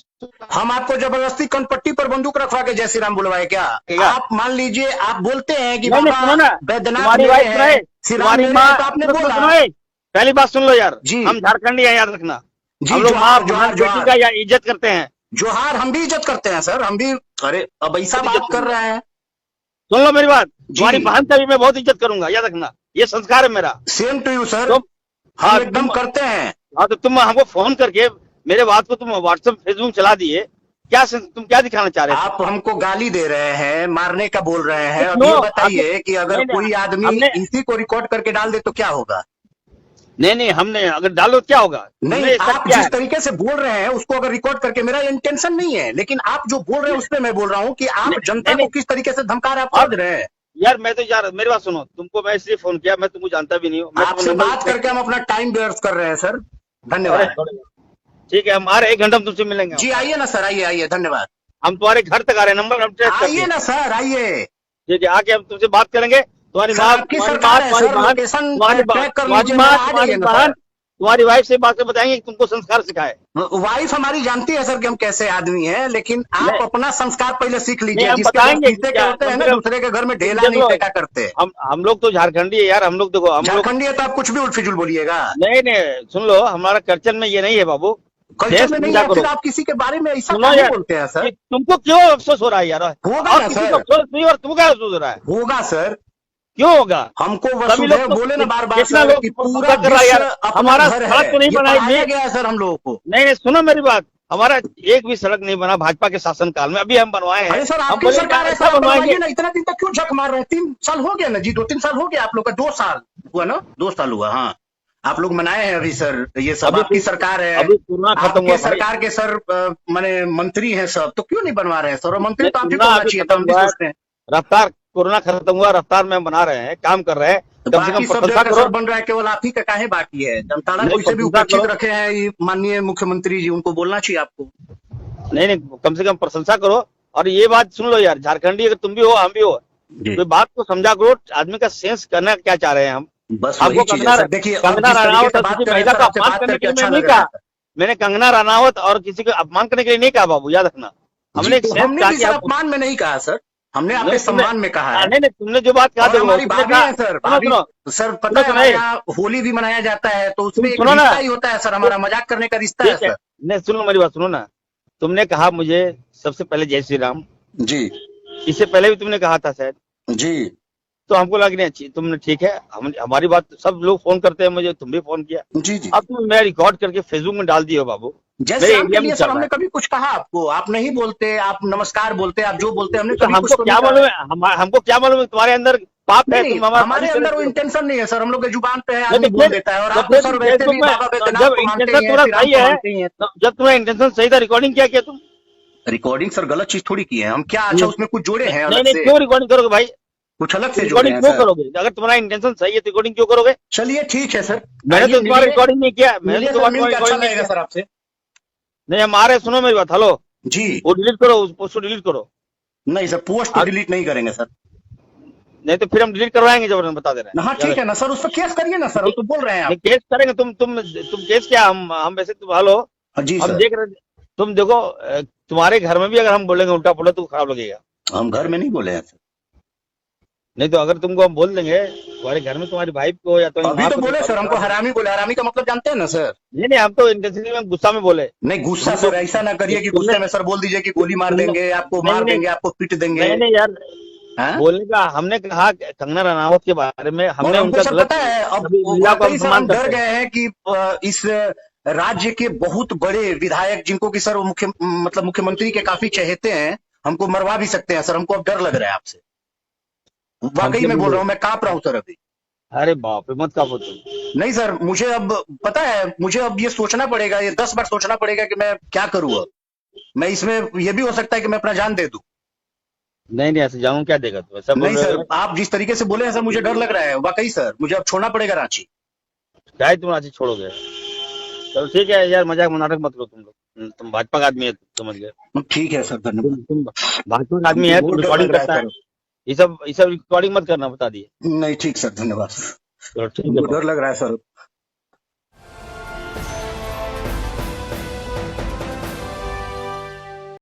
[SPEAKER 1] हम आपको जबरदस्ती कनपट्टी पर बंदूक रखवा के जय श्री राम बुलवाए क्या?
[SPEAKER 2] क्या?
[SPEAKER 1] आप मान लीजिए, आप बोलते हैं कि
[SPEAKER 2] नहीं, नहीं,
[SPEAKER 1] बाबा
[SPEAKER 2] सुनो ना,
[SPEAKER 1] बैद्यनाथ
[SPEAKER 2] तुम्हारी
[SPEAKER 1] मेरे
[SPEAKER 2] वाइफ
[SPEAKER 1] हैं,
[SPEAKER 2] सुनाए,
[SPEAKER 1] श्री राम
[SPEAKER 2] तुम्हारी
[SPEAKER 1] मेरे
[SPEAKER 2] माँ,
[SPEAKER 1] हैं, तो आपने
[SPEAKER 2] सुनो,
[SPEAKER 1] बोला।
[SPEAKER 2] सुनो, पहली बात सुन लो यार।
[SPEAKER 1] जी।
[SPEAKER 2] हम झारखंडी हैं, याद रखना।
[SPEAKER 1] जी,
[SPEAKER 2] हम लोग
[SPEAKER 1] जोहार,
[SPEAKER 2] माँ
[SPEAKER 1] जोहार,
[SPEAKER 2] बहन बेटी
[SPEAKER 1] जोहार।
[SPEAKER 2] का या इज्जत करते हैं।
[SPEAKER 1] जोहार, हम भी इज्जत करते हैं सर, हम भी। अरे अब ऐसा बात कर रहे हैं।
[SPEAKER 2] सुन लो मेरी बात,
[SPEAKER 1] जी।
[SPEAKER 2] तुम्हारी बहन का भी मैं बहुत इज्जत करूंगा, याद रखना। ये संस्कार है मेरा।
[SPEAKER 1] सेम टू यू सर,
[SPEAKER 2] तुम
[SPEAKER 1] हम
[SPEAKER 2] हाँ,
[SPEAKER 1] एकदम करते हैं।
[SPEAKER 2] हाँ, तो तुम हमको फोन करके मेरे बात को तुम व्हाट्सएप फेसबुक चला दिए। तुम क्या दिखाना चाह रहे थे?
[SPEAKER 1] आप हमको गाली दे रहे हैं, मारने का बोल रहे हैं। अब
[SPEAKER 2] नो,
[SPEAKER 1] ये बताइए कि अगर
[SPEAKER 2] नहीं, नहीं,
[SPEAKER 1] कोई आदमी
[SPEAKER 2] हमने-
[SPEAKER 1] इसी को रिकॉर्ड करके डाल दे तो क्या होगा?
[SPEAKER 2] नहीं नहीं, हमने अगर डालो तो क्या होगा?
[SPEAKER 1] नहीं,
[SPEAKER 2] हमने सब
[SPEAKER 1] आप
[SPEAKER 2] किया
[SPEAKER 1] जिस
[SPEAKER 2] है।
[SPEAKER 1] तरीके से बोल रहे हैं उसको अगर रिकॉर्ड करके, मेरा इंटेंशन नहीं है, लेकिन आप जो बोल रहे हैं उस पर मैं बोल रहा हूँ कि आप
[SPEAKER 2] नहीं,
[SPEAKER 1] जनता
[SPEAKER 2] नहीं,
[SPEAKER 1] को किस तरीके से धमका रहे हैं, आप समझ रहे हैं?
[SPEAKER 2] यार मैं तो यार, मेरी बात सुनो, तुमको मैं इसलिए फोन किया, मैं तुमको जानता भी नहीं हूँ। मैं
[SPEAKER 1] आपसे
[SPEAKER 2] तुम्हें
[SPEAKER 1] बात करके हम अपना टाइम व्यर्थ कर रहे हैं सर। धन्यवाद।
[SPEAKER 2] ठीक है, हम आ रहे 1 घंटा में तुमसे मिलेंगे।
[SPEAKER 1] जी आइए ना सर, आइए आइए, धन्यवाद।
[SPEAKER 2] हम तुम्हारे घर तक आ रहे हैं, नंबर हम ट्रेस कर
[SPEAKER 1] आइए
[SPEAKER 2] दिए।
[SPEAKER 1] ना सर, आइए।
[SPEAKER 2] ठीक है, आके हम तुमसे बात करेंगे। तुम्हारी
[SPEAKER 1] सर,
[SPEAKER 2] माँ,
[SPEAKER 1] आपकी
[SPEAKER 2] तुम्हारी
[SPEAKER 1] सरकार
[SPEAKER 2] माँ,
[SPEAKER 1] है
[SPEAKER 2] तुम्हारी
[SPEAKER 1] सर,
[SPEAKER 2] बहन,
[SPEAKER 1] लोकेशन
[SPEAKER 2] तुम्हारी
[SPEAKER 1] ट्रैक कर
[SPEAKER 2] तुम्हारी
[SPEAKER 1] लीजिए,
[SPEAKER 2] माँ,
[SPEAKER 1] आ
[SPEAKER 2] तुम्हारी
[SPEAKER 1] जाइए ना
[SPEAKER 2] बहन,
[SPEAKER 1] सर।
[SPEAKER 2] तुम्हारी वाइफ से बात कर बताएंगे कि तुमको संस्कार सिखाए।
[SPEAKER 1] वाइफ हमारी जानती है सर कि हम कैसे आदमी हैं, लेकिन आप
[SPEAKER 2] नहीं।
[SPEAKER 1] अपना संस्कार पहले सीख
[SPEAKER 2] नहीं,
[SPEAKER 1] लीजिए।
[SPEAKER 2] हम
[SPEAKER 1] जिसके घर
[SPEAKER 2] बताएंगे
[SPEAKER 1] शीशे के
[SPEAKER 2] क्या,
[SPEAKER 1] होते हैं ना,
[SPEAKER 2] मतलब-
[SPEAKER 1] दूसरे के घर में ढेला
[SPEAKER 2] देखो,
[SPEAKER 1] नहीं फेंका करते।
[SPEAKER 2] हम लोग तो झारखंडी है यार। हम लोग देखो, हम लोग
[SPEAKER 1] झारखंडी है तो आप कुछ भी उल्फिजुल बोलिएगा।
[SPEAKER 2] नहीं नहीं, सुन लो, हमारा कल्चर में ये नहीं है बाबू।
[SPEAKER 1] कल्चर
[SPEAKER 2] देश
[SPEAKER 1] में नहीं
[SPEAKER 2] पूजा
[SPEAKER 1] है,
[SPEAKER 2] करो।
[SPEAKER 1] फिर आप किसी के बारे में ऐसा
[SPEAKER 2] सुनो
[SPEAKER 1] क्यों
[SPEAKER 2] यार,
[SPEAKER 1] बोलते हैं सर?
[SPEAKER 2] कि तुमको क्यों अफसोस हो रहा है यार?
[SPEAKER 1] होगा
[SPEAKER 2] और
[SPEAKER 1] ना
[SPEAKER 2] किसी
[SPEAKER 1] सर।
[SPEAKER 2] को अफसोस नहीं, और तुमको क्या अफसोस हो रहा है?
[SPEAKER 1] होगा सर,
[SPEAKER 2] क्यों होगा?
[SPEAKER 1] हमको
[SPEAKER 2] सभी
[SPEAKER 1] वसुधैव
[SPEAKER 2] लोग तो-
[SPEAKER 1] बोले ना बार बार
[SPEAKER 2] कितना
[SPEAKER 1] सर
[SPEAKER 2] लोग
[SPEAKER 1] कि
[SPEAKER 2] प्रशंसा
[SPEAKER 1] पूरा
[SPEAKER 2] कर रहा है
[SPEAKER 1] विश्व
[SPEAKER 2] यार।
[SPEAKER 1] अपना
[SPEAKER 2] हमारा
[SPEAKER 1] घर
[SPEAKER 2] सड़क
[SPEAKER 1] है।
[SPEAKER 2] तो नहीं
[SPEAKER 1] ये
[SPEAKER 2] बनाई
[SPEAKER 1] पढ़ाया
[SPEAKER 2] जी।
[SPEAKER 1] गया है सर हम लोगों को।
[SPEAKER 2] नहीं नहीं, सुनो मेरी बात, हमारा एक भी सड़क नहीं बना भाजपा के शासनकाल में। अभी हम बनवाए हैं।
[SPEAKER 1] अरे सर,
[SPEAKER 2] हम
[SPEAKER 1] आपकी
[SPEAKER 2] बोले
[SPEAKER 1] सरकार है
[SPEAKER 2] ऐसा
[SPEAKER 1] सर, आप
[SPEAKER 2] बनवाएंगे।
[SPEAKER 1] बनवाइए ना। इतना दिन तक क्यों झक मार रहे हैं? 3 साल हो गया ना जी, 2-3 साल हो गया आप लोग का। 2 साल हुआ ना, 2 साल हुआ। हाँ, आप लोग मनाए हैं अभी सर, ये सब
[SPEAKER 2] अभी
[SPEAKER 1] आपकी सरकार है।
[SPEAKER 2] अभी कोरोना खत्म हुआ
[SPEAKER 1] आपके
[SPEAKER 2] भाई।
[SPEAKER 1] सरकार के सर माने मंत्री हैं सब, तो क्यों नहीं बनवा रहे हैं सर? और मंत्री तो आप ही को
[SPEAKER 2] कोरोना
[SPEAKER 1] होना
[SPEAKER 2] अभी
[SPEAKER 1] चाहिए था, हम
[SPEAKER 2] खत्म
[SPEAKER 1] भी
[SPEAKER 2] हुआ है।
[SPEAKER 1] सोचते हैं।
[SPEAKER 2] रफ्तार, कोरोना खत्म हुआ, रफ्तार में हम बना रहे हैं, काम कर रहे हैं। कम से
[SPEAKER 1] बाकी
[SPEAKER 2] कम
[SPEAKER 1] सब
[SPEAKER 2] प्रशंसा
[SPEAKER 1] जगह
[SPEAKER 2] करो।
[SPEAKER 1] सर बन रहा है, केवल आप ही का काहे बाकी है? जामताड़ा
[SPEAKER 2] नहीं,
[SPEAKER 1] को इसे भी
[SPEAKER 2] प्रशंसा
[SPEAKER 1] उपेक्षित
[SPEAKER 2] करो।
[SPEAKER 1] रखे हैं ये माननीय मुख्यमंत्री जी, उनको बोलना चाहिए आपको।
[SPEAKER 2] नहीं नहीं, कम से कम प्रशंसा करो। और ये बात सुन लो यार, झारखंडी अगर तुम भी हो, हम भी हो,
[SPEAKER 1] जी।
[SPEAKER 2] तो बात को समझा करो। आदमी का सेंस करना क्या चाह रहे हैं हम।
[SPEAKER 1] बस
[SPEAKER 2] आपको
[SPEAKER 1] वही चीज है
[SPEAKER 2] कंगना
[SPEAKER 1] सर। देखिए, अब
[SPEAKER 2] कंगना
[SPEAKER 1] जिस तरीके
[SPEAKER 2] रनावत
[SPEAKER 1] से
[SPEAKER 2] और
[SPEAKER 1] बात
[SPEAKER 2] किसी
[SPEAKER 1] कर रहे हैं
[SPEAKER 2] महिला
[SPEAKER 1] सर,
[SPEAKER 2] का
[SPEAKER 1] आपसे
[SPEAKER 2] अपमान
[SPEAKER 1] बात
[SPEAKER 2] करने
[SPEAKER 1] करके
[SPEAKER 2] के लिए
[SPEAKER 1] अच्छा
[SPEAKER 2] मैंने
[SPEAKER 1] लग
[SPEAKER 2] नहीं
[SPEAKER 1] रहा है
[SPEAKER 2] कहा। मैंने कंगना रनावत और किसी को अपमान करने के लिए नहीं कहा बाबू, याद रखना। हमने
[SPEAKER 1] जी,
[SPEAKER 2] एक
[SPEAKER 1] तो
[SPEAKER 2] सेंस
[SPEAKER 1] हमने
[SPEAKER 2] कहा
[SPEAKER 1] भी
[SPEAKER 2] कि
[SPEAKER 1] सर
[SPEAKER 2] आप
[SPEAKER 1] अपमान में नहीं कहा सर, हमने आपके
[SPEAKER 2] नहीं,
[SPEAKER 1] सम्मान में कहा है।
[SPEAKER 2] नहीं नहीं, तुमने जो बात कहा
[SPEAKER 1] और
[SPEAKER 2] देखो,
[SPEAKER 1] हमारी
[SPEAKER 2] तुमने
[SPEAKER 1] भाभी
[SPEAKER 2] कहा-
[SPEAKER 1] है सर,
[SPEAKER 2] सुनो,
[SPEAKER 1] भाभी
[SPEAKER 2] सुनो,
[SPEAKER 1] सर, पता
[SPEAKER 2] सुनो,
[SPEAKER 1] है
[SPEAKER 2] सुनो,
[SPEAKER 1] हमारे यहाँ होली भी मनाया जाता है, तो उसमें एक
[SPEAKER 2] सुनो ना।
[SPEAKER 1] रिश्ता ही होता है सर, हमारा मजाक करने का रिश्ता है
[SPEAKER 2] ठीक है,
[SPEAKER 1] सर।
[SPEAKER 2] नहीं सुनो मेरी बात, सुनो ना। तुमने कहा मुझे सबसे पहले जय श्री राम।
[SPEAKER 1] जी
[SPEAKER 2] इससे पहले भी तुमने कहा था शायद।
[SPEAKER 1] जी
[SPEAKER 2] तो हमको लगा कि नहीं अच्छी तुमने ठीक है, हम हमारी बात सब लोग फोन करते हैं मुझे, तुम भी फोन किया,
[SPEAKER 1] जी जी।
[SPEAKER 2] अब तुम मेरा रिकॉर्ड करके फेसबुक में डाल दियो बाबू।
[SPEAKER 1] जैसे
[SPEAKER 2] मेरे
[SPEAKER 1] आपके
[SPEAKER 2] एरिया में
[SPEAKER 1] लिए
[SPEAKER 2] चल
[SPEAKER 1] सर
[SPEAKER 2] रहा
[SPEAKER 1] हमने
[SPEAKER 2] है,
[SPEAKER 1] कभी कुछ कहा आपको? आप नहीं बोलते, आप नमस्कार बोलते, आप जो बोलते हमने
[SPEAKER 2] तो
[SPEAKER 1] कभी कुछ
[SPEAKER 2] हमको
[SPEAKER 1] तो
[SPEAKER 2] क्या
[SPEAKER 1] नहीं कहा।
[SPEAKER 2] मालूम है, हमको क्या मालूम है तुम्हारे अंदर पाप है,
[SPEAKER 1] नहीं
[SPEAKER 2] तुम हमारा
[SPEAKER 1] हमारे
[SPEAKER 2] तारीफ
[SPEAKER 1] अंदर वो
[SPEAKER 2] करोगे।
[SPEAKER 1] इंटेंशन नहीं है सर, हम लोग के जुबान पे है,
[SPEAKER 2] नहीं
[SPEAKER 1] आदमी
[SPEAKER 2] तो
[SPEAKER 1] बोल
[SPEAKER 2] फिर
[SPEAKER 1] देता है। और
[SPEAKER 2] तो
[SPEAKER 1] आप तो
[SPEAKER 2] फिर
[SPEAKER 1] सर
[SPEAKER 2] तुम
[SPEAKER 1] वैसे
[SPEAKER 2] फेसबुक
[SPEAKER 1] भी
[SPEAKER 2] में
[SPEAKER 1] बाबा बैद्यनाथ
[SPEAKER 2] जब
[SPEAKER 1] को मानते
[SPEAKER 2] इंटेंशन
[SPEAKER 1] ही हैं,
[SPEAKER 2] तुम्हारा
[SPEAKER 1] श्री राम
[SPEAKER 2] सही
[SPEAKER 1] को
[SPEAKER 2] है,
[SPEAKER 1] मानते ही हैं।
[SPEAKER 2] तो जब तुम्हारा इंटेंशन सही था, रिकॉर्डिंग क्या किया तुम?
[SPEAKER 1] रिकॉर्डिंग सर गलत चीज थोड़ी की है हम, क्या अच्छा उसमें कुछ जोड़े हैं
[SPEAKER 2] नहीं
[SPEAKER 1] अलग
[SPEAKER 2] नहीं,
[SPEAKER 1] से?
[SPEAKER 2] क्यों रिकॉर्डिंग करोगे भाई?
[SPEAKER 1] कुछ अलग से जोड़े
[SPEAKER 2] रिकॉर्डिंग
[SPEAKER 1] हैं
[SPEAKER 2] क्यों
[SPEAKER 1] सर?
[SPEAKER 2] करोगे? अगर तुम्हारा इंटेंशन सही है तो रिकॉर्डिंग क्यों करोगे?
[SPEAKER 1] चलिए ठीक है सर,
[SPEAKER 2] मैंने
[SPEAKER 1] आइए
[SPEAKER 2] तो तुम्हारा
[SPEAKER 1] मिलिए।
[SPEAKER 2] रिकॉर्डिंग नहीं किया, मैंने
[SPEAKER 1] मिलिए
[SPEAKER 2] तो
[SPEAKER 1] सर,
[SPEAKER 2] तुम्हारा
[SPEAKER 1] मिल के अच्छा
[SPEAKER 2] रिकॉर्डिंग नहीं
[SPEAKER 1] लगेगा
[SPEAKER 2] किया।
[SPEAKER 1] सर आपसे।
[SPEAKER 2] नहीं हमारे, सुनो मेरी बात, हेलो,
[SPEAKER 1] जी।
[SPEAKER 2] वो डिलीट करो, उस पोस्ट को डिलीट करो।
[SPEAKER 1] नहीं सर, पोस्ट को डिलीट नहीं करेंगे सर।
[SPEAKER 2] नहीं तो फिर हम डिलीट करवाएंगे, जबरदस्त बता दे रहे हैं।
[SPEAKER 1] हाँ ठीक है ना सर, उस पर केस करिए ना सर, हम तो बोल रहे हैं आप।
[SPEAKER 2] नहीं केस करेंगे, तुम केस क्या, हम वैसे तुम हेलो,
[SPEAKER 1] जी
[SPEAKER 2] हम
[SPEAKER 1] सर।
[SPEAKER 2] देख रहे, तुम देखो तुम्हारे घर में भी अगर हम बोलेंगे उल्टा पुल्टा तो खराब लगेगा।
[SPEAKER 1] हम घर में नहीं बोले हैं सर।
[SPEAKER 2] नहीं तो अगर तुमको हम बोल देंगे तुम्हारे घर में तुम्हारी वाइफ को या तो
[SPEAKER 1] अभी तो बोले सर, हमको हरामी बोले। हरामी का मतलब जानते हैं ना सर?
[SPEAKER 2] नहीं हम तो इंटेंसिटी में गुस्सा में बोले।
[SPEAKER 1] नहीं गुस्सा सर ऐसा ना करिए कि गुस्से में सर बोल दीजिए कि गोली मार देंगे, आपको मार देंगे, आपको पीट देंगे।
[SPEAKER 2] नहीं यार,
[SPEAKER 1] हाँ?
[SPEAKER 2] बोलने का हमने कहा कंगना रनावत के बारे में,
[SPEAKER 1] और
[SPEAKER 2] हमने
[SPEAKER 1] हमको
[SPEAKER 2] उनका
[SPEAKER 1] सर
[SPEAKER 2] गलत
[SPEAKER 1] पता है, अब
[SPEAKER 2] महिला को
[SPEAKER 1] वाकई सर हम
[SPEAKER 2] अपमान
[SPEAKER 1] डर
[SPEAKER 2] करते
[SPEAKER 1] गए हैं कि इस राज्य के बहुत बड़े विधायक, जिनको कि सर वो मुख्यमंत्री के काफी चहेते हैं, हमको मरवा भी सकते हैं सर। हमको अब डर लग रहा है आपसे, वाकई में बोल रहा हूँ, मैं कांप रहा हूँ सर अभी।
[SPEAKER 2] अरे बाप रे, मत कापो तुम।
[SPEAKER 1] नहीं सर, मुझे अब पता है, मुझे अब ये सोचना पड़ेगा, ये 10 बार सोचना पड़ेगा कि मैं क्या करूँ अब। मैं इसमें ये भी हो सकता है कि मैं अपना जान दे दूं।
[SPEAKER 2] नहीं ऐसे जाऊं क्या देगा तू, ऐसा बोल
[SPEAKER 1] नहीं
[SPEAKER 2] रहे
[SPEAKER 1] सर,
[SPEAKER 2] हो?
[SPEAKER 1] आप जिस तरीके से बोले हैं सर, मुझे डर लग रहा है वाकई सर। मुझे अब छोड़ना पड़ेगा रांची।
[SPEAKER 2] क्या है, तुम रांची छोड़ोगे? चलो ठीक है यार, मजाक नाटक मत लो तुम लोग, तुम भाजपा का आदमी है, समझ गए।
[SPEAKER 1] ठीक है सर, धन्यवाद।
[SPEAKER 2] तुम भाजपा का आदमी है, तुम रिकॉर्डिंग करता है, ये सब रिकॉर्डिंग मत करना, बता दिए।
[SPEAKER 1] नहीं ठीक सर, धन्यवाद।
[SPEAKER 2] चलो ठीक है।
[SPEAKER 1] डर लग रहा है सर।